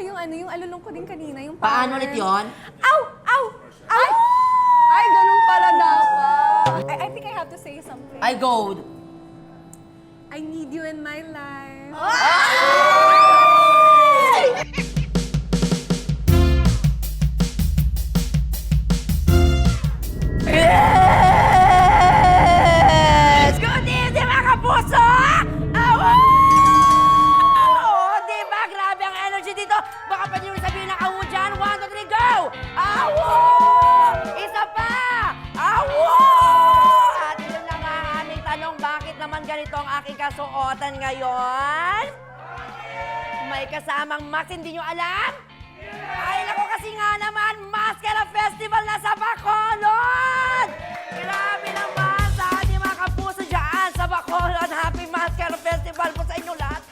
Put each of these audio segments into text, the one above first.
yung ano, yung alulong ko din kanina, yung Paano power. ulit yun? Ow! Ow! Ow! Ay, ganun pala dapat. I think I have to say something. I go. I need you in my life. Yes! Good evening, mga kapuso! Awa! Diba? Grabe ang energy dito. Baka pwede nyo sabihin ng awo dyan. 1, 2, 3, go! Awo! Isa pa! Awo! At ito na nga ang aming tanong, bakit naman ganito ang aking kasuotan ngayon? May kasamang Max, hindi nyo alam? Ay, naku kasi nga naman, Mascara Festival na sa Bacolod! Grabe naman sa ating mga kapuso dyan sa Bacolod. Happy Mascara Festival po sa inyo lahat.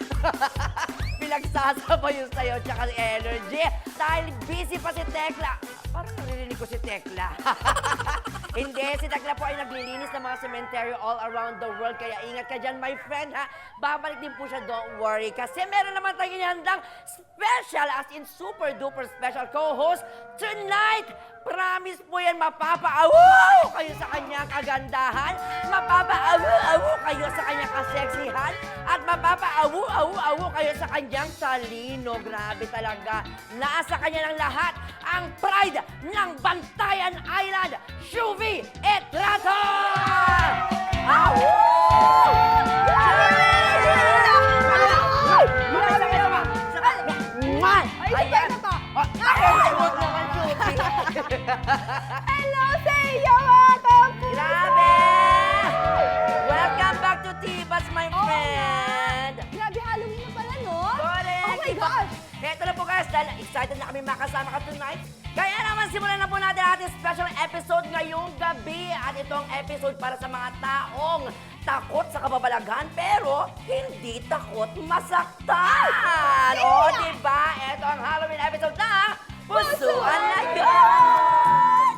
Pinagsasabay yung sayo tsaka energy. Dahil busy pa si Tekla. Parang narinig ko si Tekla. Hindi, si Tekla po ay naglilinis ng mga cemetery all around the world. Kaya ingat ka dyan, my friend, ha? Babalik din po siya, don't worry. Kasi meron naman tayong handang special, as in super duper special co-host tonight. Promise po yan, mapapaawu kayo sa kanyang kagandahan, mapapaawu kayo sa kanyang kaseksihan, at mapapaawu kayo sa kanyang talino. Grabe talaga. Nasa kanya ng lahat ang pride ng Bantayan Island, Shuvi Etrato! Awu! Ayan! Hello sa iyo, mga kapuso! Grabe! Welcome back to Tibas, my friend! Grabe, Halloween na pala, no? Correct! Oh my gosh! Ito na po guys, dahil excited na kami makasama ka tonight. Kaya naman simulan na po natin ating special episode ngayong gabi. At itong episode para sa mga taong takot sa kababalaghan pero hindi takot masaktan. O, diba? Ito ang Halloween episode na Pusuan na Yun!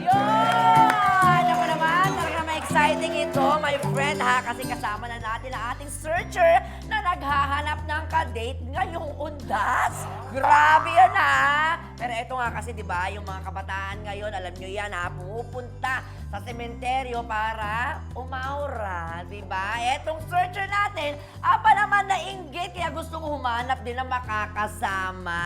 Yun! Ako naman, talaga naman exciting ito, my friend, ha? Kasi kasama na natin ang ating searcher na naghahanap ng kadate ngayong undas. Grabe yan, ha? Pero ito nga kasi, di ba, yung mga kabataan ngayon, alam nyo yan, ha? Pumupunta sa sementeryo para umaura, di ba? Etong searcher natin, apa naman nainggit, kaya gusto ko humanap din ng makakasama.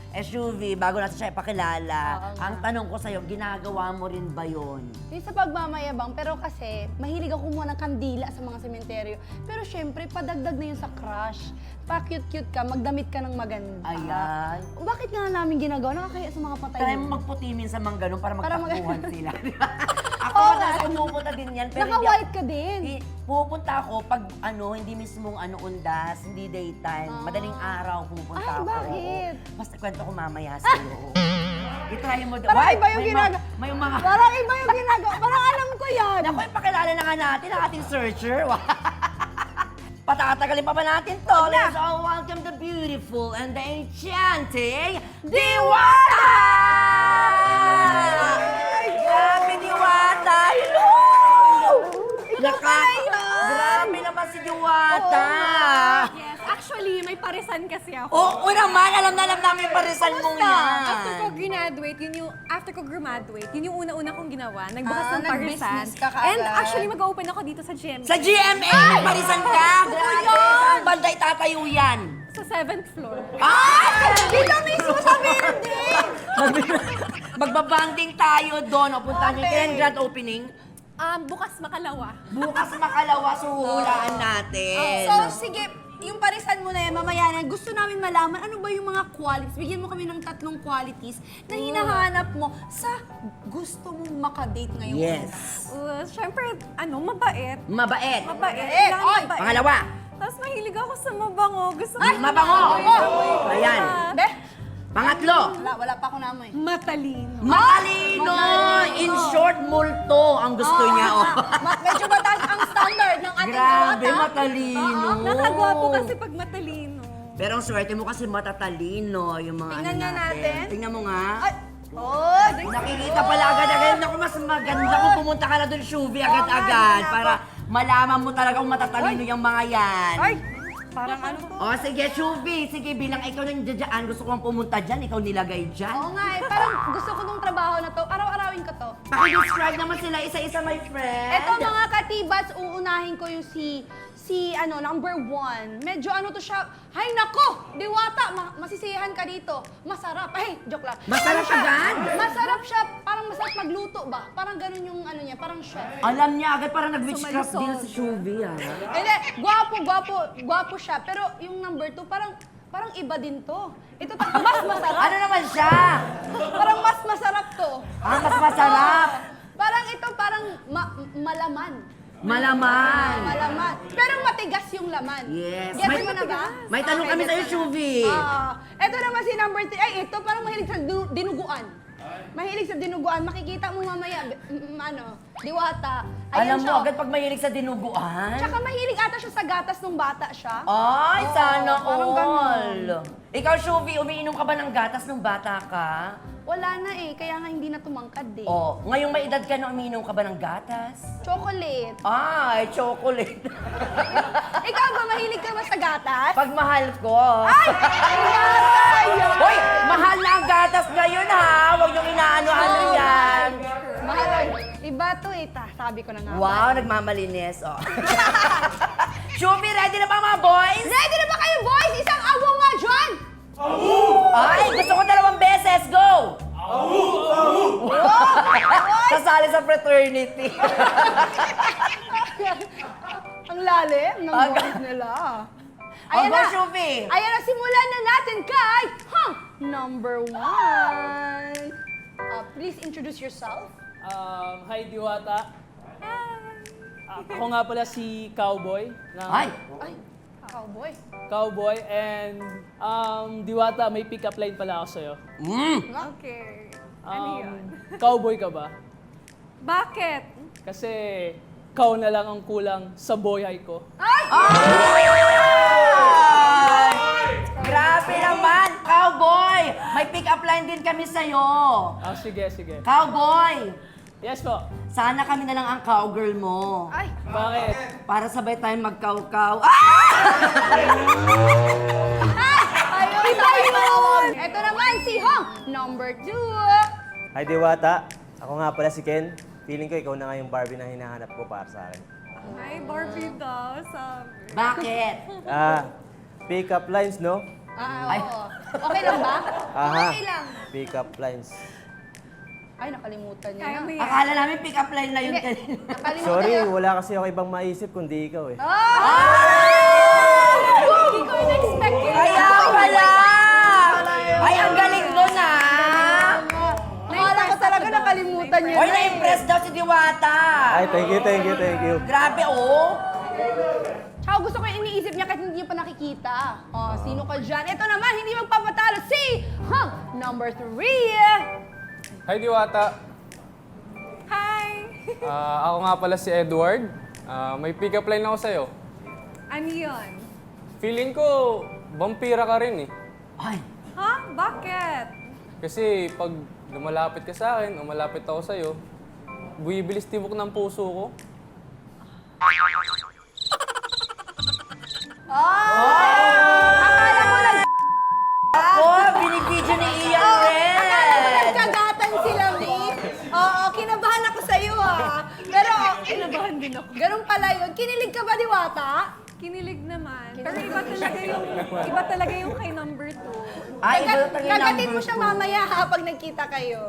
SUV, bago natin siya ipakilala, ang tanong ko sa'yo, ginagawa mo rin ba yun? Hindi sa pagmamayabang, pero kasi mahilig ako kumuha ng kandila sa mga sementeryo. Pero syempre, padagdag na yun sa crush. Pa-cute-cute ka, magdamit ka ng maganda. Ayan. Bakit nga namin ginagawa? Nakakaya sa mga patay. Try mo magputi minsan mang ganun para Para magtakbuhan sila. Ako Oo madalas nga. pumupunta din yan. Pero Naka-white ka din. Pupunta ako pag hindi mismong undas, hindi daytime. Madaling araw pupunta Ay, ako. bakit? Basta kwento ko mamaya sa'yo. I-try mo doon. Parang iba yung ginagawa. May mga... Parang iba yung ginagawa. Parang alam ko yan. Naku, ipakilala na nga natin ang ating searcher. Patatagalin pa ba natin to? Let's all welcome the beautiful and the enchanting Diwata! Grabe, Diwata! Hello! Grabe naman si Diwata! Yes, actually, may parisan kasi ako. Oo naman, alam na alam namin yung parisan mo After ko yan. graduate, yun yung una-una kong ginawa. Nagbukas ng parisan. nag-business ka kaagad. And actually, mag-open ako dito sa gym. Sa GMA, may parisan ka! Grabe! Ang banda itatayo yan! Sa 7th floor. Ah! Dito mismo sa building! Magbabanding tayo doon. O, punta niyo. Kailan grand opening? Bukas makalawa. Bukas makalawa, suhulaan natin. So, sige, yung parisan mo na yan, mamaya na, gusto namin malaman ano ba yung mga qualities. Bigyan mo kami ng 3 qualities na hinahanap mo sa gusto mong makadate ngayon. Yes. Siyempre, mabait. Mabait. Mabait. Oy! Kailangan mabait. Pangalawa. Tapos mahilig ako sa mabango. Gusto ko Mabango. Ayan. Be? Pangatlo. Wala pa ako namoy. matalino. Matalino. In short, multo ang gusto niya. Oh. Medyo mataas ang standard ng ating Grabe, bata. matalino. Nakagwapo kasi pag matalino. Pero ang swerte mo kasi matatalino yung mga Tingnan nga natin. Tingnan mo nga. Ay! Oh! Nakikita pala agad-agad. Naku, mas maganda kung pumunta ka na doon, Shuvi, agad-agad. Para malaman mo talaga kung matatalino yung mga yan. Ay! Parang ano to? O sige, Shubi. Sige, bilang ikaw nandiyan, gusto kong pumunta dyan, ikaw nilagay dyan. Oo nga eh, parang gusto ko tong trabaho na to. Araw-arawin ko to. Paki-describe naman sila isa-isa, my friend. Eto mga katibats, uunahin ko yung number 1. Medyo ano to siya, hay nako, Diwata, masisiyahan ka dito. Masarap. Ay, joke lang. Masarap Ano siya? agad? Masarap siya, parang masarap magluto ba? Parang ganun yung ano niya, parang chef. Alam niya agad, parang nag-witchcraft Sumalusog. deal si Shubi, ah. Hindi, gwapo siya. Pero yung number 2, parang iba din to. Ito mas masarap. Ano naman siya? Parang mas masarap to. Mas masarap. Parang ito, parang malaman. Malaman. Malaman. Pero matigas yung laman. Yes. Gets mo na ba? May tanong kami gets sa'yo, mo na. Shubi. Ito naman si number 3. Ay, ito parang mahilig sa dinuguan. Mahilig sa dinuguan. Makikita mo mamaya, Diwata. Alam Ayan mo, siya. agad pag mahilig sa dinuguan. Tsaka mahilig ata siya sa gatas nung bata siya. Ay, Oo, sana parang ganun. all. Ikaw, Shubi, umiinom ka ba ng gatas nung bata ka? Wala na eh, kaya nga hindi na tumangkad eh. O, ngayong may edad ka na, umiinom ka ba ng gatas? Chocolate. Ay, chocolate. Ikaw ba, mahilig ka ba sa gatas? Pag mahal ko. Ay! Ay! Hoy, mahal na ang gatas ngayon ha. Huwag niyong inaano-ano yan. Mahal. Iba to eh, sabi ko na nga. Wow, nagmamalinis. Oh. Shubi, ready na ba mga boys? Ready na ba kayo, boys? Isang awo nga dyan! Ay, gusto ko 2 beses. Go! Sasali sa fraternity. Ang lalim ng Aga. boys nila. Go, Shubi. Ayan na, simulan na natin kay number 1. Please introduce yourself. Hi, Diwata. Ako nga pala si Cowboy. Ay, Ay, cowboy. Cowboy, and Diwata, may pick-up line pala ako sa'yo. Okay. Ano yun? Cowboy ka ba? Bakit? Kasi ikaw na lang ang kulang sa buhay ko. grabe naman, cowboy. May pick-up line din kami sa'yo. Sige, sige. Cowboy, Yes po. sana kami na lang ang cowgirl mo. Ay, Bakit? Para sabay tayong magkaw-kaw. ayun, iba yun! Ito naman si Hong, number 2. Hi Diwata, ako nga pala si Ken. Feeling ko ikaw na nga yung Barbie na hinahanap ko para sa akin. Ay, Barbie daw, sabi. Bakit? Pick up lines, no? Ay. Oo. Okay lang ba? Aha. Okay lang. Pick up lines. Ay, nakalimutan niya Kaya na. mo yan. Akala namin pick-up line na yun Hindi, kanina. nakalimutan Sorry, niya. wala kasi ako ibang maisip kundi ikaw eh. Hindi ko in-expect yun. Kaya pala! Ay, ang galing nun ah! Nakala ko talaga nakalimutan niya Hoy, na eh. na-impress daw si Diwata! Ay, thank you. Grabe, oh! Tsaka gusto ko yung iniisip niya kasi hindi niya pa nakikita. Oh, sino ka dyan? Ito naman, hindi magpapatalo si number 3. Hi Diwata. Hi! Ako nga pala si Edward. May pick-up line ako sa'yo. Ano yun? Feeling ko, vampira ka rin eh. Ay, Ha? Bakit? Kasi pag lumalapit ka sa akin o malapit ako sa'yo, buwibilis tibok ng puso ko. Akala mo lang, ako, binibidyo ni Ian Red! nagkagatan sila, Mi. Oo, kinabahan ako sa'yo, Pero, kinabahan din ako. Ganun pala yun. Kinilig ka ba, Diwata? Kinilig naman. Pero iba talaga yung kay number 2. Ay, iba talaga yung Kagatin mo number siya 2. mamaya, pag nagkita kayo.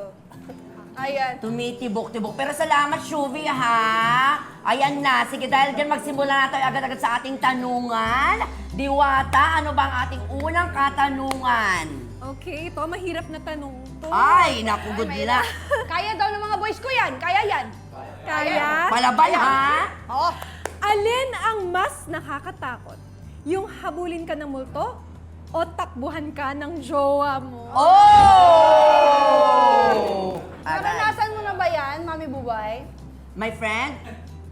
Ayan. Tumitibok-tibok. Pero salamat, Shuvi, ha? Ayan na. Sige, dahil dyan magsimula na tayo agad-agad sa ating tanungan. Diwata, ano ba ang ating unang katanungan? Okay, ito mahirap na tanong to. Ay, naku, good Ay, luck. Kaya daw ng mga boys ko yan. Kaya yan. Kaya? Palaban, ha? Oo. Alin ang mas nakakatakot? Yung habulin ka ng multo o takbuhan ka ng jowa mo? Oh! Agad. Naranasan mo na ba yan, Mami Bubay? My friend?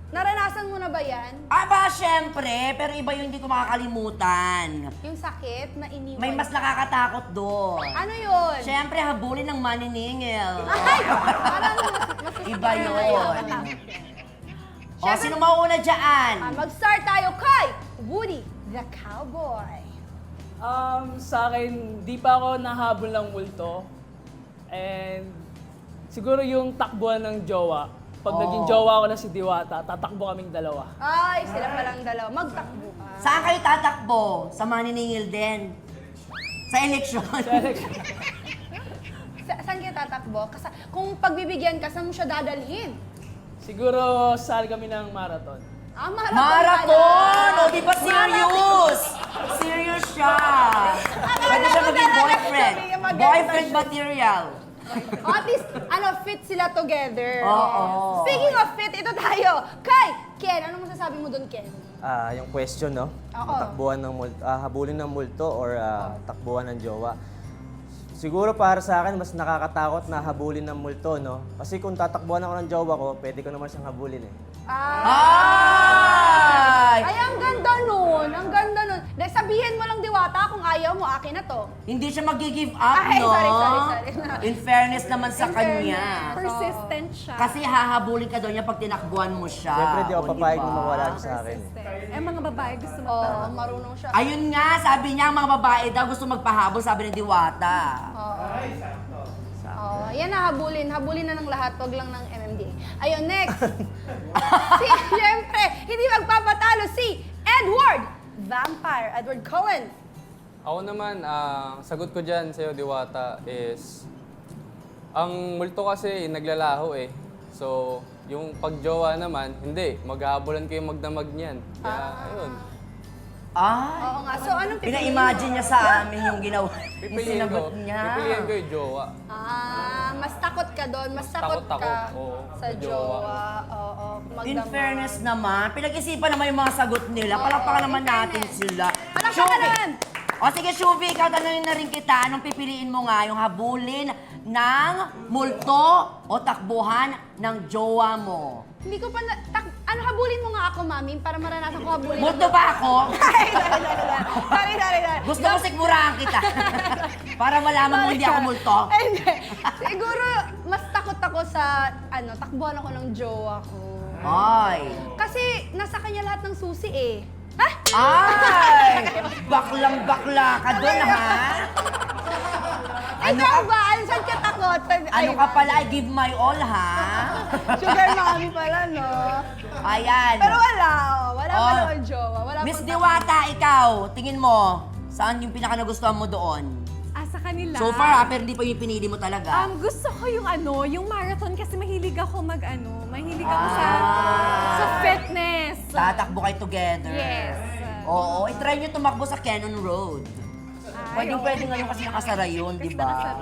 Naranasan mo na ba yan? Aba, syempre. Pero iba yung hindi ko makakalimutan. Yung sakit na iniwan? May mas nakakatakot doon. Ano yun? Syempre, habulin ng maniningil. Ay! Parang Iba yun. O, sino mauuna dyan? Mag-start tayo kay Woody. the cowboy? Sa akin, di pa ako nahabol ng multo. And siguro yung takbuhan ng jowa. Pag naging jowa ko na si Diwata, tatakbo kaming dalawa. Ay, sila palang dalawa. Magtakbo ka. Saan kayo tatakbo? Sa maniningil din. Sa eleksyon. Saan kayo tatakbo? Kung pagbibigyan ka, saan mo siya dadalhin? Siguro sali kami ng marathon. Marathon! O, di ba serious? Serious siya. Pwede siya maging boyfriend. Boyfriend material. At least, fit sila together. Oo. Speaking of fit, ito tayo. Ken, ano masasabi mo dun, Ken? Yung question, no? Oo. Takbuhan ng multo, habulin ng multo or takbuhan ng jowa. Siguro para sa akin, mas nakakatakot na habulin ng multo, no? Kasi kung tatakbuhan ako ng jowa ko, pwede ko naman siyang habulin eh. Ay! Ay, ang ganda nun. Ang ganda nun. Dahil sabihin mo lang, Diwata, kung ayaw mo, akin na to. Hindi siya mag-give up, Ay, no? sorry. In fairness naman sa In kanya. Persistent siya. Kasi hahabulin ka doon niya pag tinakbuhan mo siya. Siyempre, di ako O, papayag diba? na mawala siya sa akin. Persistent. Eh, mga babae gusto Oo, magparang. marunong siya. Ayun nga, sabi niya, ang mga babae daw gusto magpahabol, sabi ni Diwata. Yan na, habulin. Habulin na ng lahat, wag lang ng MMDA. Ayun, next. Siyempre, hindi magpapatalo si Edward Cohen. Ako naman, sagot ko dyan sa'yo, Diwata, is ang multo kasi naglalaho eh. So, yung pagjowa naman, hindi. Maghahabulan kayo magdamag niyan. Kaya, ayun. Ay, Oo nga. So, anong pipiliin pina-imagine mo? niya sa amin yung ginawa, yung Pipiliin ko, sinagot niya. pipiliin ko yung jowa. Mas takot ka doon. Mas takot takot ka ako, oo, sa sa jowa. jowa. Oo. In magdamag. fairness naman, pinag-isipan naman yung mga sagot nila. Palakpakan naman in natin fairness. sila. Palakpakan Shubi. naman! O sige, Shubi, ikaw tanongin na rin kita. Anong pipiliin mo nga? Yung habulin ng multo o takbuhan ng jowa mo? Hindi ko pa habulin mo nga ako, mami, para maranasan ko habulin. Multo ba ako? Sorry. Gusto mo sigmurahan kita. Para malaman mo hindi ako multo. Hindi. Siguro, mas takot ako sa, takbuhan ako ng jowa ko. Ay. Kasi, nasa kanya lahat ng susi eh. Ha? Ay! Baklang-bakla ka doon, ha? Ano Ikaw ka, ba? Saan ka takot? ano ka pala? I give my all, ha? Sugar mommy pala, no? Ayan. Pero wala, wala pa Oh. naman jowa. Wala Miss pang Diwata, ikaw, tingin mo, saan yung pinaka nagustuhan mo doon? Sa kanila. So far, pero hindi pa yung pinili mo talaga. Gusto ko yung marathon kasi mahilig ako mahilig ako sa fitness. Tatakbo kayo together. Yes. Oo, itry nyo tumakbo sa Cannon Road. Pwede ngayon kasi nakasara yun, di ba?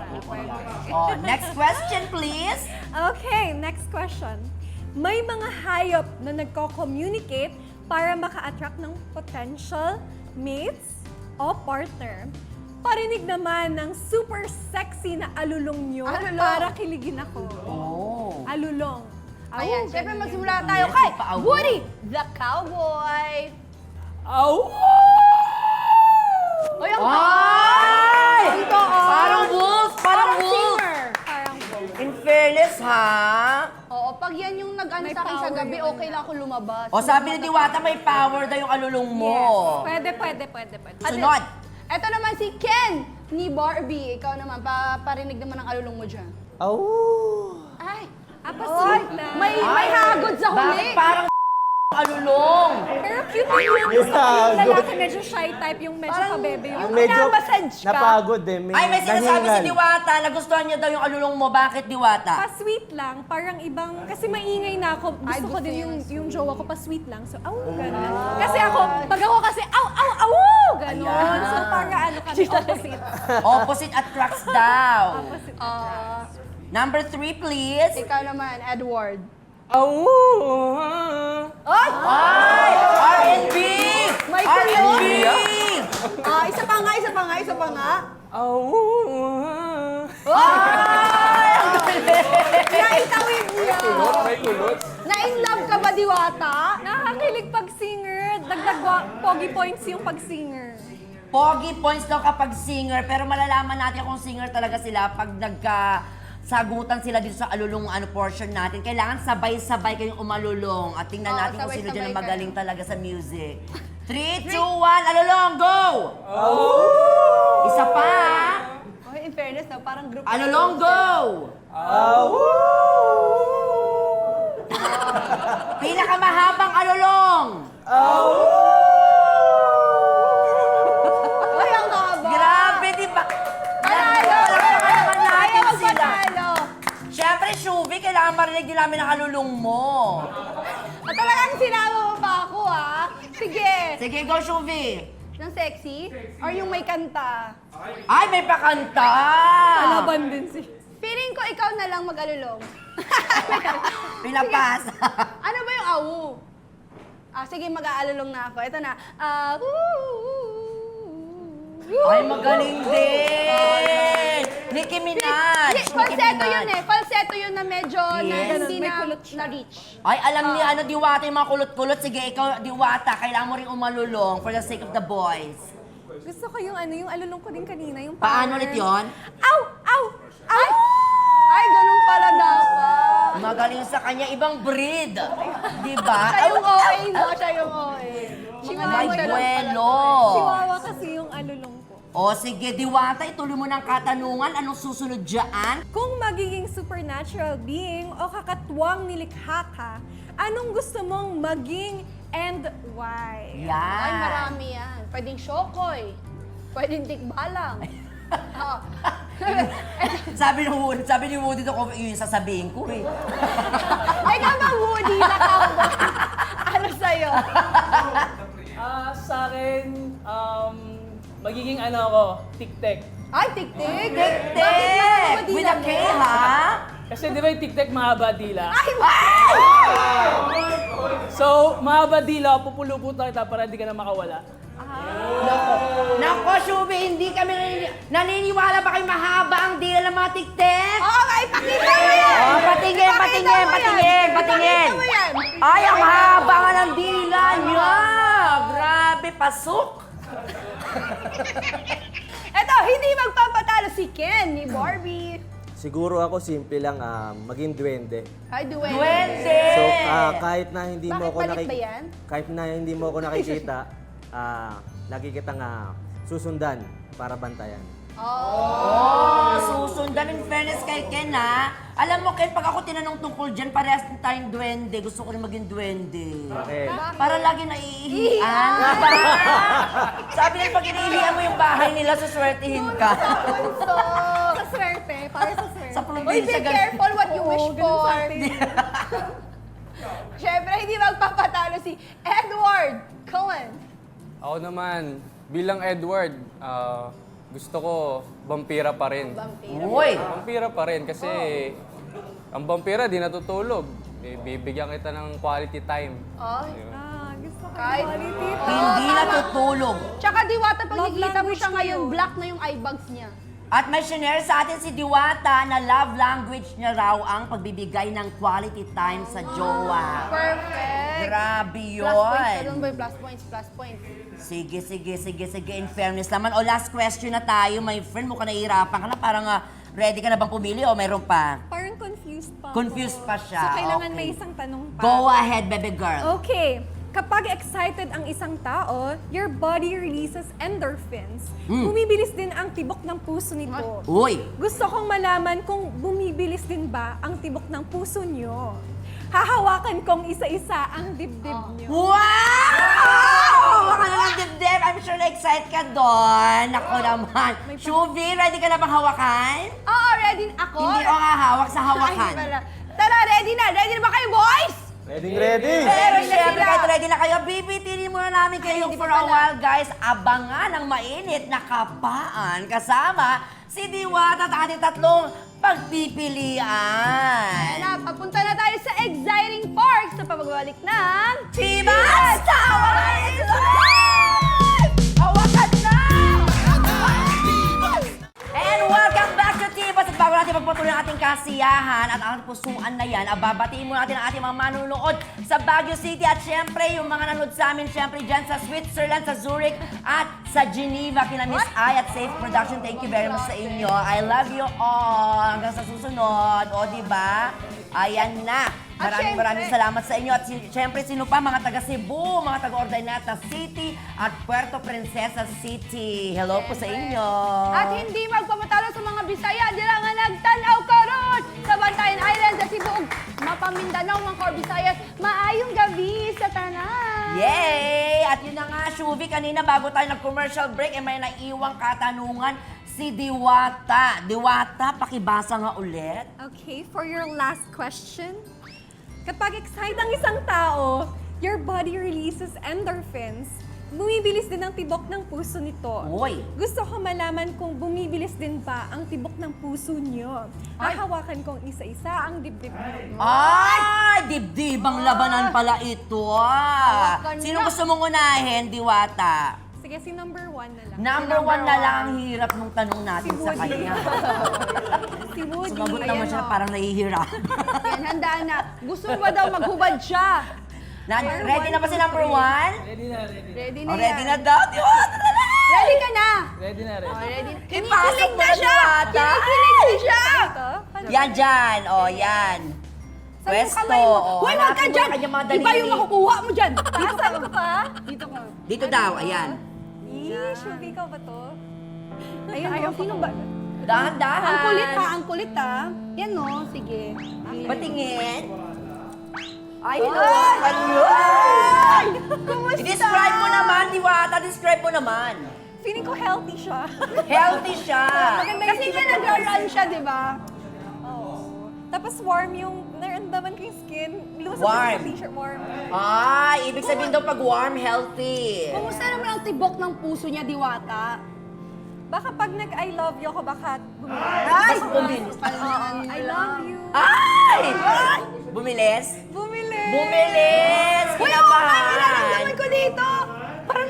Oh, next question, please. Okay, next question. May mga hayop na nagko-communicate para maka-attract ng potential mates o partner. Parinig naman ng super sexy na alulong nyo Alulong. para kiligin ako. Oh. Alulong. Ayan, syempre ganun magsimula yun. tayo Yes, kay ipaaw. Woody, the cowboy. Aw! Oy, ang Ay! Ito, oh. Parang wolf! Parang wolf! singer. Parang In fairness, ha? Oo, pag yan yung nag-ano May sa akin sa power gabi, yun. okay lang ako lumabas. O sabi ni Diwata, may power daw yung alulong mo. Pwede. Sunod. Ito naman si Ken ni Barbie. Ikaw naman, parinig naman ang alulong mo dyan. Ay, Sweet lang. may hagod sa huli. Bakit parang alulong? Pero cute yun. Gusto ko yung lalaki medyo shy type, yung medyo Parang kabebe. yung Yung Medyo minamassage ka. napagod eh. Ay, may sinasabi si nahingal. Diwata, nagustuhan niya daw yung alulong mo. Bakit, Diwata? pa-sweet lang, parang ibang, kasi maingay na ako. Gusto Ay, ko gusto din niya yung jowa ko pa-sweet lang. So, gano'n. Kasi ako, pag ako kasi, gano'n. Ayan. So, para ano kami, opposite. Opposite attracts daw. Opposite. Number 3, please. Ikaw naman, Edward. Aw! Oy! Ay! R&B! May R&B! Isa pa nga. Aw! Naitawid niya. May kulot. Na-in-love ka ba, Diwata? Nakakilig pag singer. Dagdag pogi points yung pag singer. Pogi points daw kapag singer, pero malalaman natin kung singer talaga sila pag sagutan sila dito sa alulong portion natin. Kailangan sabay-sabay kayong umalulong at tingnan Oo, natin kung sino sabay-sabay dyan ang kayo. magaling talaga sa music. 3, 2, 1, alulong, go! Isa pa. Okay, in fairness, no, parang group. Alulong, go! Pinakamahabang alulong. Ay, ang haba. Grabe, di ba? Panalo! Naman natin Ayaw sila. panalo! Siyempre, Shuvi, kailangan marinig din namin ang alulong mo. At talagang sinama mo pa ako, ha? Sige. Sige, go, Shuvi. Ng sexy? Or yung may kanta? Ay, may pakanta! Palaban din si... Feeling ko ikaw na lang mag-alulong. Pinapas. Ano ba yung awu? Sige, mag-aalulong na ako. Ito na. Ay, magaling din! Nicki Minaj! Falsetto yun eh. Falsetto yun na medyo na Yes. hindi May na kulot siya. na-reach. Ay, alam ni ano, Diwata, yung mga kulot-kulot. Sige, ikaw, Diwata, kailangan mo rin umalulong for the sake of the boys. Gusto ko yung yung alulong ko din kanina, yung Paano power. ulit yun? Ow! Ow! Ow! Ay, ganun pala dapat. Magaling sa kanya, ibang breed. Di ba? Siya yung OA, no? Siya yung OA. May buwelo. Chihuahua kasi yung alulong ko. O sige, Diwata, ituloy mo ng katanungan. Anong susunod dyan? Kung magiging supernatural being o kakatwang nilikha ka, anong gusto mong maging and why? Ay, Yan. marami yan. Pwedeng Shokoy. Pwedeng tikbalang. Oh. Sabi ni Woody to, yun yung sasabihin ko eh. Ay, ka Woody na cowboy. Ano sa'yo? Sa akin, magiging ano ako, tik-tek. Ay, tik-tik. Tek! With a K, ha? Kasi di ba yung tik-tek mahaba dila? Ay, So, mahaba dila, pupuluputan kita para hindi ka na makawala. Nako, Shubi, hindi kami naniniwala ba kayo mahaba ang dila ng mga tiktek? Oo nga, ipakita mo yan! Oh, patingin, Ipakita patingin, mo yan! patingin, patingin. Ipakita mo yan! Ay, ang haba nga ng dila niya! Grabe, pasok! Eto, hindi magpapatalo si Ken ni Barbie. Siguro ako simple lang, maging duwende. Ay, duwende. Duwende! So, kahit na hindi mo Bakit ako palit ba yan? kahit na hindi mo ako nakikita, lagi kitang susundan para bantayan. Oh, susundan in fairness kay Ken, ha? Alam mo, Ken, pag ako tinanong tungkol dyan, parehas din tayong duwende. Gusto ko rin maging duwende. Bakit? Para lagi naiihian. Diba? Sabi nila, pag iniihian mo yung bahay nila, suswertihin ka. Punso. Sa swerte, para sa swerte. Sa Uy, probinsya, be careful what you wish Oo, ganun for. sa atin. Siyempre, hindi magpapatalo si Edward Cohen. Ako naman, bilang Edward, gusto ko vampira pa rin. Uy! Vampira pa rin kasi ang vampira di natutulog. Bibigyan kita ng quality time. Oh. Gusto ko Kahit- quality. Hindi natutulog. Tsaka Diwata, pag Love nakikita mo language siya ko ngayon, yun. black na yung eye bags niya. At may shinare sa atin si Diwata na love language niya raw ang pagbibigay ng quality time sa jowa. Perfect. Grabe Plus points ka yun. doon, boy. Plus points, plus points. Sige. In fairness naman. O, last question na tayo, my friend. Mukhang nahihirapan ka na. Parang ready ka na bang pumili o meron pa? Parang confused pa. Confused pa siya. So, kailangan Okay. may isang tanong pa. Go ahead, baby girl. Okay. Kapag excited ang isang tao, your body releases endorphins. Hmm. Bumibilis din ang tibok ng puso nito. Uy! Gusto kong malaman kung bumibilis din ba ang tibok ng puso nyo. Hahawakan kong isa-isa ang dibdib nyo. Wow! Baka na lang dibdib. I'm sure na-excite ka doon. Ako naman. Shuvi, ready ka na bang hawakan? Oo, ready ako? Hindi ako hahawak sa hawakan. Ay, wala. Tara, ready na. Ready na ba kayo, boys? Ready! Pero Ready na syempre, sila. kahit ready na kayo, bibitinin muna namin kayo hindi for pa a pala. while, guys. Abangan ang mainit na kapaan kasama si Diwata at ating tatlong pagpipilian. Na, papunta na tayo sa exciting park sa pagbabalik ng... Tibas! Hawakan ito! Hawakan na! And welcome back to Tibas! At bago natin magpatuloy ang ating kasiyahan at ang pusuan na yan, babatiin muna natin ang ating mga manunood sa Baguio City at syempre yung mga nanood sa amin syempre dyan sa Switzerland, sa Zurich at sa Geneva, kina Miss I at Safe Production. Thank you very much sa inyo. I love you all. Hanggang sa susunod. O, diba? Ayan na. Maraming salamat sa inyo. At syempre, sino pa? Mga taga Cebu, mga taga Ordinata City at Puerto Princesa City. Hello po sa inyo. At hindi magpamatalo sa mga Bisaya, dila nga nagtanaw karon sa Bantayan Island sa Cebu, ug Mapamindanao, mga Core Visayas. Maayong gabi sa tanan. Yay! At yun na nga, Shuvi, kanina bago tayo nag-commercial break, may naiiwang katanungan si Diwata. Diwata, pakibasa nga ulit. Okay, for your last question. Kapag excited ang isang tao, your body releases endorphins. Bumibilis din ang tibok ng puso nito. Uy! Gusto ko malaman kung bumibilis din ba ang tibok ng puso niyo. Hahawakan kong isa-isa ang dibdib niyo. Ay! Dibdibang labanan pala ito. Hawakan Sino na. gusto mong unahin, Diwata? Sige, si number 1 na lang. Number 1 na lang ang hirap nung tanong natin Si sa Woody. kanya. Si Woody. Sumagot naman siya Ayan, parang nahihirap. Yan, handaan na. Gusto mo ba daw maghubad siya? Ready na ba si number 1? Ready na, ready. Ready na Oh, ready yan. na daw, Diwata na lang! Ready ka na? Ready na, ready. Oh, ready. Ipasok Kinikilig mo na na, siya! Diwata. Kinikilig na siya! Ito? Yan dyan, oh, yan. Saan yung Pwesto. kamay mo? oh, Hoy, wag ka hanapin mo dyan! yung kanyang mga Iba yung daliri. makukuha mo dyan. Dito ka. Saan ka? Dito ka. Dito daw, ayan. Shubi ka ba to? Ayun, ayaw. Sino ba? Dahan-dahan. Ang kulit ha, ang kulit ha. Yan no, sige. Patingin. Ay, hinawakan yun! I-describe mo naman, Diwata. Describe mo naman. Feeling ko healthy siya. Healthy siya. Kasi nga nag-run siya, di ba? Oo. Tapos warm yung, naramdaman ko yung skin. Lusot Warm. yung t-shirt, warm. Ay, ibig sabihin daw pag warm, healthy. Kumusta naman ang tibok ng puso niya, Diwata? Baka pag nag-I love you ako, baka bumilis. Ay! Bumilis. I love you. Ay! Bumilis? Bumilis. Bumilis! Uy, Kinabahan! nararamdaman ko dito! Parang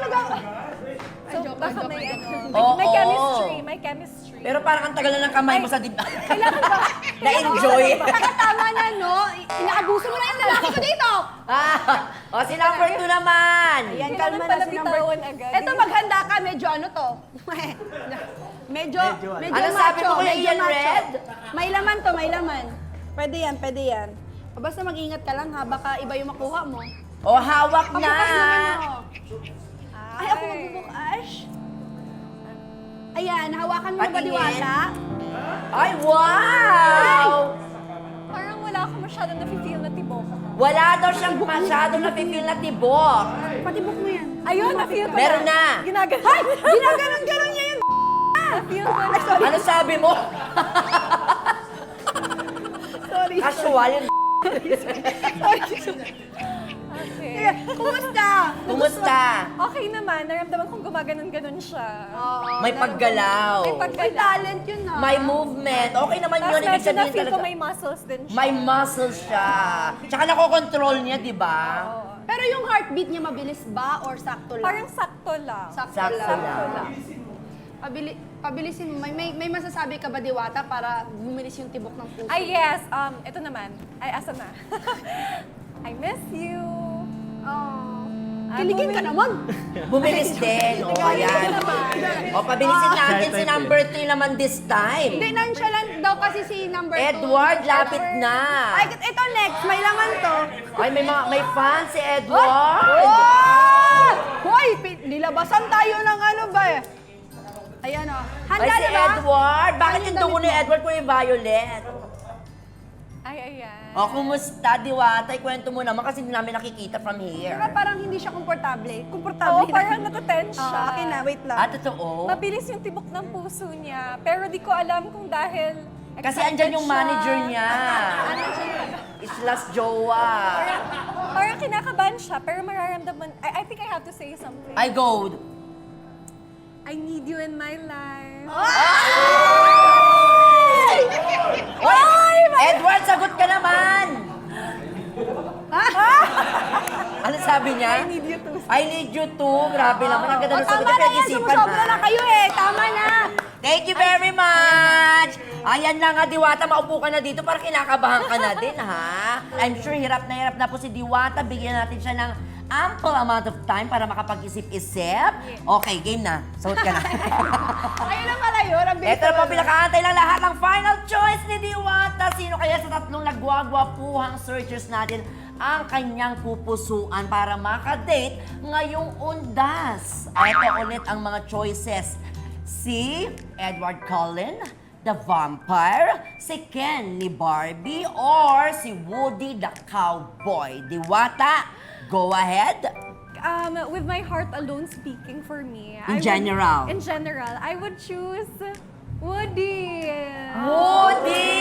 So, baka may ano, Oo. may chemistry, may chemistry. Pero parang ang tagal na ng kamay mo sa dib... Kailangan ba? Na-enjoy. Saka tama na, no? Inaabuso mo na yung lalaki ko dito! O, si number 2 naman. Ayan, Kailangan kalma na pala si number. bitawan agad. Eto, maghanda ka. Medyo ano to? medyo Ano sabi macho. mo, Kuya Medyo Ian macho. Red? May laman to, may laman. Pwede yan, pwede yan. O, basta mag-ingat ka lang ha, baka iba yung makuha mo. O, hawak na. Pabukas naman mo. Ay, ako magbubukas. Ayan, hawakan mo na ba, Patingin. Diwata? Ay, wow! Parang wala ako masyadong nafe-feel na tibok. Wala daw siyang masyadong napipil na tibok. Patibok mo yan. Ayun, na-feel ko Meron na. Ginaganon. Ay! Ginaganon-ganon niya yun! Na-feel ko na. Ano sabi mo? Sorry. Casual yun. Okay. Kumusta? Kumusta? Okay naman, naramdaman kong gumaganon-ganon siya. May paggalaw. May May paggala. talent yun ha. May movement. Okay naman Tapos yun. Ibig medyo sabihin na-feel ko talaga. may muscles din siya. May muscles siya. Tsaka nakokontrol niya, di ba? Pero yung heartbeat niya mabilis ba or sakto lang? Parang sakto lang. sakto Sakto lang. lang. Pabilisin mo. May masasabi ka ba, Diwata, para bumilis yung tibok ng puso? Ay, yes. Ito naman. Ay, asa na? I miss you. Oh. Kiligin ka naman. Bumilis din. O, ayan. O, pabilisin natin si number 3 naman this time. Hindi, nonchalant daw kasi si number 2. Edward, lapit na. Ay, ito next. May laman to. Ay, may fan si Edward. Oh! Hoy, nilabasan tayo ng ano ba eh. Ayan o. Ay, Handa si na ba? Edward. Bakit Ano yung damit dugo ni mo? Edward kung yung violet? Ay, ayan. O, kumusta, Diwata? Ikwento mo naman kasi hindi namin nakikita from here. Pero parang hindi siya komportable. Oo, Komportable. parang natatense siya. Akin na, wait lang. Ah, totoo? Mabilis yung tibok ng puso niya. Pero di ko alam kung dahil Kasi excited andyan yung siya. manager niya. Ano siya? Islas Jowa. Parang kinakabahan siya, pero mararamdaman, I think I have to say something. I go. I need you in my life. Oy! Edward, sagot ka naman! Ano sabi niya? I need you too. I need you too. Grabe naman. Ang ganda ng sagot. Tama na yan. Pinag-isipan, Sumusobra ha? na kayo eh. Tama na. Thank you very much! Ayan na nga, Diwata. Maupo ka na dito para kinakabahan ka na din, ha? I'm sure hirap na po si Diwata. Bigyan natin siya ng ample amount of time para makapag-isip-isip. Okay, game na. Suot ka na. Ayun na pala yun. Ang bilis Ito na po, naman. pinakaantay lang lahat ng final choice ni Diwata. Sino kaya sa tatlong nagwagwapuhang searchers natin ang kanyang pupusuan para makadate ngayong undas? Ito ulit ang mga choices. Si Edward Cullen, the Vampire, si Ken ni Barbie, or si Woody the Cowboy. Diwata, go ahead. With my heart alone speaking for me. In general. In general, I would choose Woody. Woody!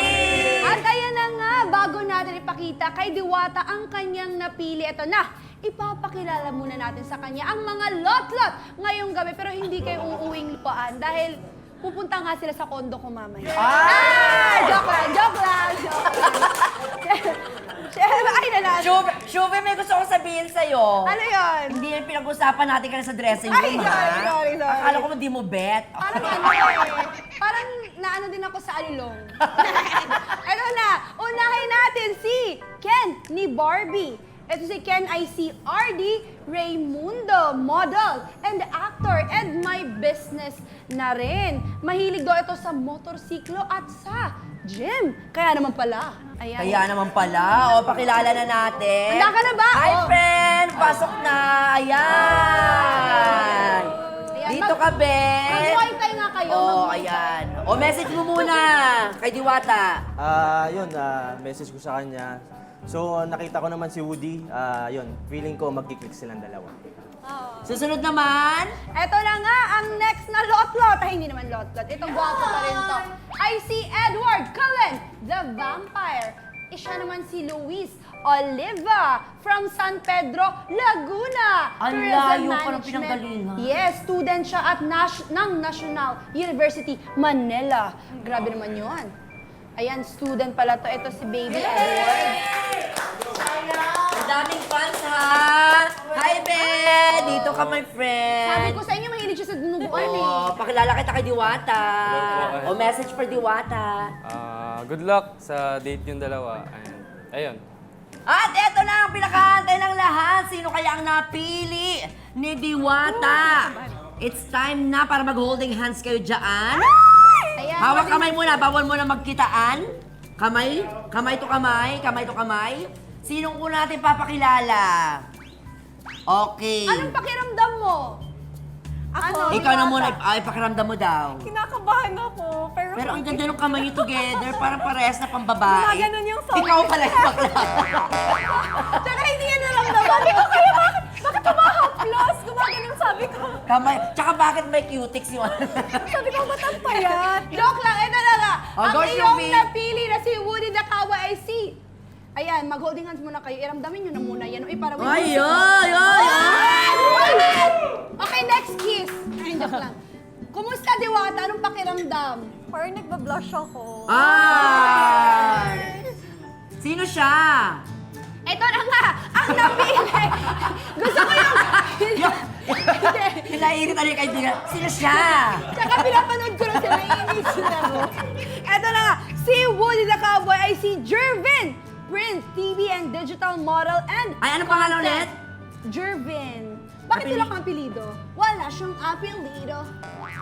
At ayan na nga, bago natin ipakita kay Diwata ang kanyang napili. Ito na, ipapakilala muna natin sa kanya ang mga lot-lot ngayong gabi. Pero hindi kayo uuwing lupaan dahil pupunta nga sila sa kondo ko mamaya. Joke lang, joke lang, joke lang. Ay, nalang. Shubi, may gusto kong sabihin sa'yo. Ano yun? Hindi yung pinag-usapan natin kanina sa dressing Ay, room, ha? sorry. Akala ko hindi mo bet. Parang ano eh. Parang naano din ako sa alulong. Ito na, unahin natin si Ken ni Barbie. Ito si Ken ay si RD Raymundo, model and actor and my business na rin. Mahilig daw ito sa motorsiklo at sa gym. Kaya naman pala. Ayan. Kaya naman pala. O, pakilala na natin. Handa ka na ba? Hi, Oh. friend! Pasok na! Ayan! Ayan, Dito ka, Ben! Mag-wifi nga kayo. Oh, mag-wifi. ayan. O, message mo muna kay Diwata. Yun, message ko sa kanya. So, nakita ko naman si Woody. Yun, feeling ko magkiklik silang dalawa. Susunod naman. Eto na nga, ang next na lot-lot. Ay, hindi naman lot-lot. Itong gwapo pa rin to. Ay si Edward Cullen, the Vampire. Siya naman si Luis Oliva from San Pedro, Laguna. Ang Tourism layo pa ng Management. pinanggalingan. Yes, student siya at ng National University, Manila. Grabe naman yun. Ayan, student pala to. Ito si Baby Edward. Ang daming fans, ha? Hi, Ben! Dito ka, my friend. Sabi ko sa inyo, mahilig siya sa dinuguan eh. Oh, pakilala kita kay Diwata. Hello po. O, message for Diwata. Good luck sa date yung dalawa. And, ayun. At eto na ang pinakaantay ng lahat. Sino kaya ang napili ni Diwata? It's time na para mag-holding hands kayo dyan. Ayan, Hawak kamay muna, bawal muna magkitaan. Kamay, kamay to kamay, kamay to kamay. Sinong una natin papakilala? Okay. Anong pakiramdam mo? Ano? Ikaw na muna, ay pakiramdam mo daw. Kinakabahan ako. Pero ang ganda ng kamay niyo together, parang parehas na pambabae. Gumaganon yung sabi. Ikaw pala yung bakla. Tsaka hindi yan naramdaman. Sabi ko kaya bakit tumahaplos? Gumaganon sabi ko. Kamay, tsaka bakit may cutics yung Sabi ko, ba't ang payat? Joke lang, ito na nga. Oh, Ang go, iyong Shumi. napili na si Woody the Cowboy ay si... Ayan, mag-holding hands muna kayo. Iramdamin nyo na muna yan. Uy, para Ay, ay, ay! Okay, next kiss. Ay, joke lang. Kumusta, Diwata? Anong pakiramdam? Parang nagbablush ako. Ay! Sino siya? Ito na nga, ang napili. Gusto ko yung... Hindi. Pinairit ano yung kaibigan. Sino siya? Tsaka pinapanood ko na siya, naiinis sila ko. Eto na nga, si Woody the Cowboy ay si Jervin, print, TV and digital model and... Ay, anong pangalan ulit? Jervin. Bakit sila kang apelido? Wala siyang apelido.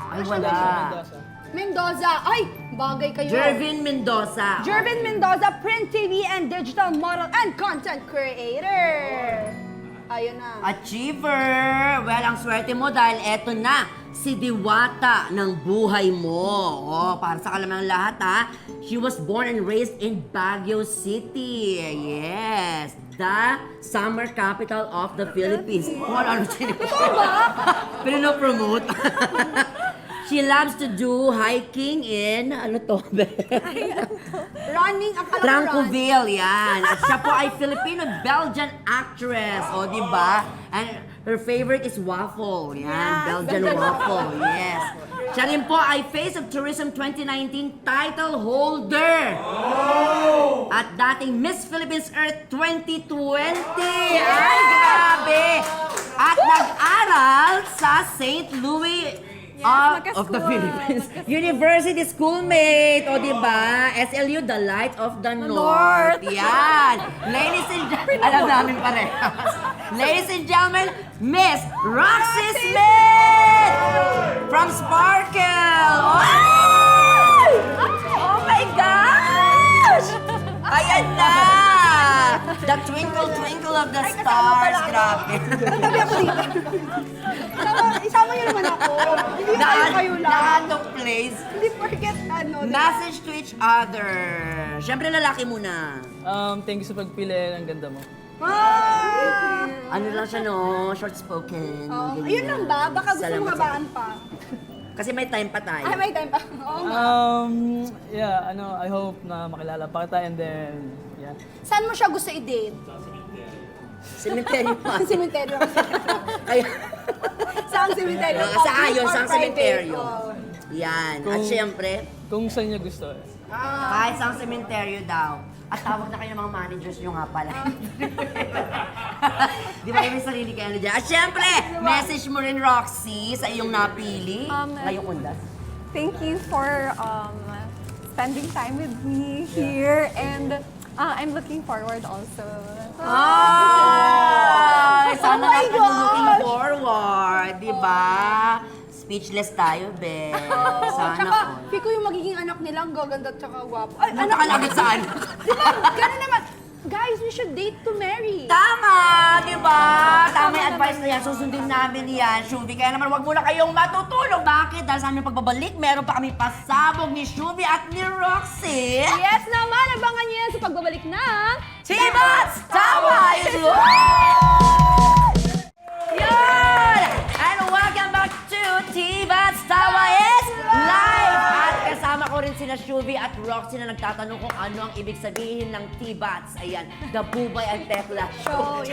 Ay, wala. Mendoza. Ay, bagay kayo. Jervin Mendoza. Jervin Mendoza, print, TV and digital model and content creator. Ayun na. Achiever! Well, ang swerte mo dahil eto na, si Diwata ng buhay mo. Oh, para sa kalamang lahat ha, she was born and raised in Baguio City. Yes, the summer capital of the Philippines. Kung ano Pinopromote. She loves to do hiking in, ano to? Running, akala ko run. Trancoville, yan. At siya po ay Filipino-Belgian actress. O, di ba? And her favorite is waffle. Yan, Belgian waffle. Yes. Siya rin po ay Face of Tourism 2019 title holder. At dating Miss Philippines Earth 2020. Ay, grabe! At nag-aral sa St. Louis of the magka-school. Philippines. University schoolmate, o diba? SLU, the light of the North. Yan. Ladies and gentlemen, alam namin parehas. Ladies and gentlemen, Miss Roxy Smith from Sparkle. Oh my gosh! Ayan na! The twinkle twinkle of the stars. Grabe. Isama niyo naman ako. Hindi kayo lang. Out of place. Hindi forget ano. Message to each other. Siyempre lalaki muna. Thank you sa pagpili. Ang ganda mo. Ano lang siya, no? Short spoken. Oh, ayun lang ba? Baka gusto mo Salamat sa- habaan pa. Kasi may time pa tayo. Ay, may time pa. Oo nga. Yeah, I hope na makilala pa kita and then, yeah. Saan mo siya gusto i-date? Cemetery pa. Sa cemetery. Kaya, Saan cemetery? sa ayon, sa cemeteryo. Oh. Yan. At syempre, Kung saan niya gusto. kahit sa cemeteryo daw. At tawag na kayo ng mga managers nyo nga pala. Di ba yung may sarili kayo na dyan? At syempre, message mo rin, Roxy, sa iyong napili. Ngayong undas. Thank you for spending time with me here, and I'm looking forward also. Ay! Sana Oh my nga God! looking forward, di ba? Speechless tayo, be. Sana Tsaka, all. Fico yung magiging anak nila, ang gaganda at tsaka gwapo. Ay, Punta ka lagi saan? Di ba? Ganun naman. Guys, we should date to marry. Tama, di ba? Tama yung advice na yan. Susundin namin yan, Shubi. Kaya naman, wag muna kayong matutulog. Bakit? Dahil sa aming pagbabalik, meron pa kami pasabog ni Shubi at ni Roxy. Yes naman, abangan niyo yan sa pagbabalik ng... Tibats Tawa is Yan! And welcome back to Tibats Tawa is Live! At kasama ko rin sina Shubi at Roxy na nagtatanong kung ano ang ibig sabihin ng Tibats. Ayan, the Bubay and Tekla Show.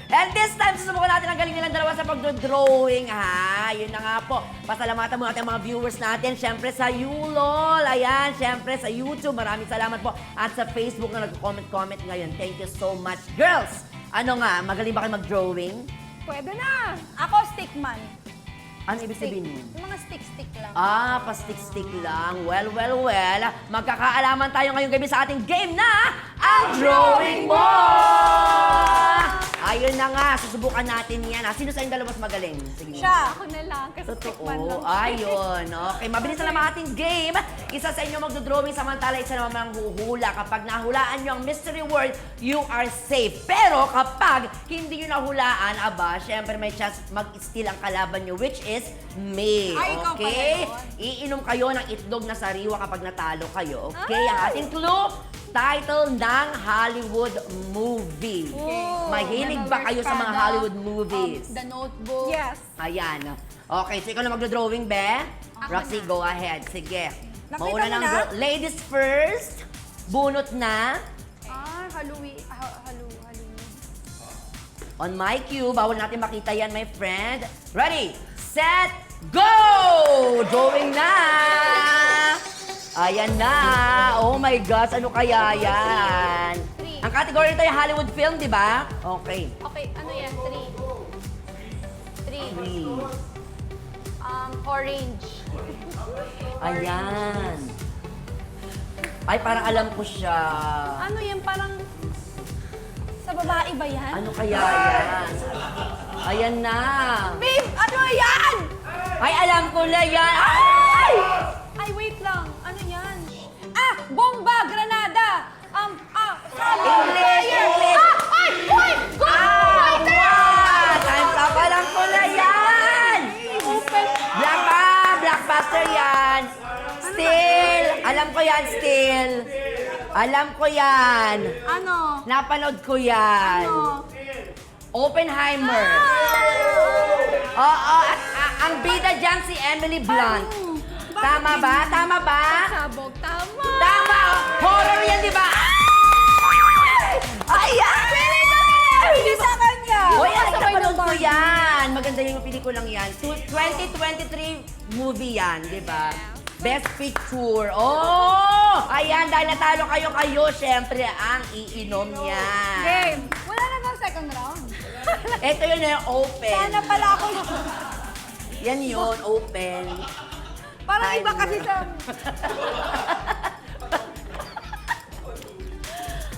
And this time, susubukan natin ang galing nilang dalawa sa pagdodrawing, ha? Yun na nga po. Pasalamatan mo natin ang mga viewers natin. Siyempre sa Yulol. Ayan, siyempre sa YouTube. Maraming salamat po. At sa Facebook na nag-comment ngayon. Thank you so much. Girls, ano nga, magaling ba kayo mag-drawing? Pwede na. Ako, stickman. Ano ibig sabihin mo? Yung mga stick-stick lang. Ah, pa-stick-stick lang. Well. Magkakaalaman tayo ngayong gabi sa ating game na ang Drawing Mo! Ayun na nga, susubukan natin yan. Sino sa inyong dalawa mas magaling? Sige. Siya. Ako na lang, kasi tikman Totoo. lang. Ayun. Okay, mabilis na naman ating game. Isa sa inyo magdodrawing, samantala isa naman ang huhula. Kapag nahulaan nyo ang mystery word, you are safe. Pero kapag hindi nyo nahulaan, aba, syempre may chance mag-steal ang kalaban nyo, which is me. Ay, ikaw Okay? pala Iinom kayo ng itlog na sariwa kapag natalo kayo. Okay? Ang ating clue, title ng Hollywood movie. Mahilig ba kayo sa mga Hollywood movies? The Notebook. Yes. Ayan. Okay, so ikaw na magdodrawing, be? Roxy, go ahead. Sige. Nakita Mauna mo ng na? ladies first. Bunot na. Halloween. On my cue, bawal natin makita yan, my friend. Ready, set, go! Drawing na! Ayan na! Oh my gosh, ano kaya yan? Three. Ang category nito ay Hollywood film, di ba? Okay. Okay, ano yan? Three. Three. Orange. Ayan. Ay, parang alam ko siya. Ano yan? Parang... Sa babae ba yan? Ano kaya yan? Ayan na. Babe, ano yan? Ay, alam ko na yan. Ay! Ay, wait lang. Ano yan? Bomba! Granada! English! English! Ay! Uy! Go! What? Time's up. Alam ko na yan! Blockbuster yan. Still. Alam ko yan, still. Alam ko yan. Ano? Napanood ko yan. Ano? Oppenheimer. Oo, at ang bida dyan si Emily Blunt. Tama ba? Tama ba? Sabog, tama. Tama! Horror yan, di ba? Ayan! Hindi sa kanya! Hoy, napanood ko yan. Maganda yung pelikulang yan. 2023 movie yan, di ba? Best Picture. Oh! Ayan, dahil natalo kayo, syempre, ang iinom niya. Game! Wala na bang second round? Ito yun yung open. Sana pala ako... Yan yun, open. Parang iba kasi sa...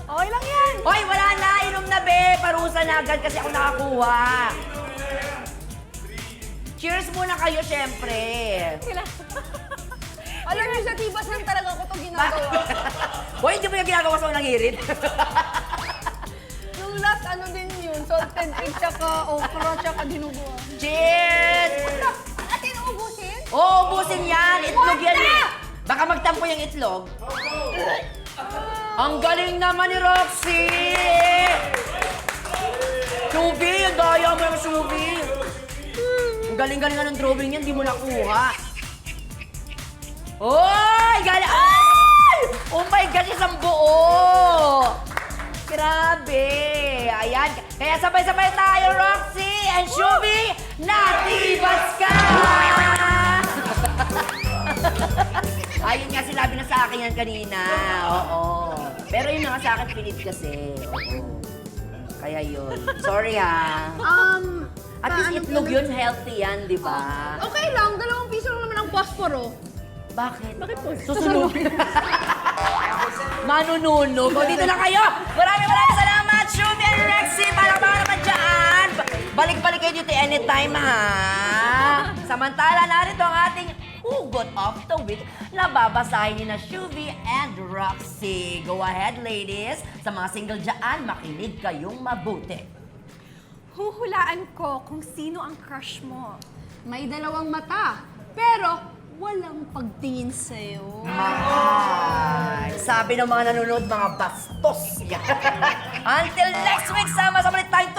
Okay lang yan! Hoy, wala na! Inom na na, be. Parusa na agad kasi ako nakakuha. Cheers muna kayo, syempre. Alam niyo, sa tibas lang talaga ko ito ginagawa. Hoy, hindi mo yung ginagawa sa unang hirit. Nung last, ano din yun, salted egg, tsaka okra, tsaka dinuguan. Cheers! Atin, ubusin? Oo, ubusin yan. Itlog yan. Wala! Baka magtampo yung itlog. Ang galing naman ni Roxy! Shubi, yung daya mo yung Shubi. Ang galing-galing nga ng drawing yan, di mo nakuha. Oy! Galing! Ay! Oh my gosh, isang buo! Grabe! Ayan. Kaya sabay-sabay tayo, Roxy and Shubi! Natibas ka! Ayun nga, sinabi na sa akin yan kanina. Oo. Pero yun nga sa akin, pilit kasi. Oo. Kaya yun. Sorry ha. At least itlog yun, healthy yan, di ba? Okay lang, 2 piso lang naman ang posporo. Bakit? Bakit po? Susunugin. Manununog. O, dito na kayo. Maraming salamat, Shubi and Rexy. Palakpakan naman dyan. Balik-balik kayo dito anytime, ha? Samantala, narito ang ating hugot of the week na babasahin ni na Shubi and Roxy. Go ahead, ladies. Sa mga single dyan, makinig kayong mabuti. Huhulaan ko kung sino ang crush mo. May 2 mata, pero walang pagtingin sa'yo. Ay, sabi ng mga nanonood, mga bastos yan. Until next week, sama-sama ulit tayong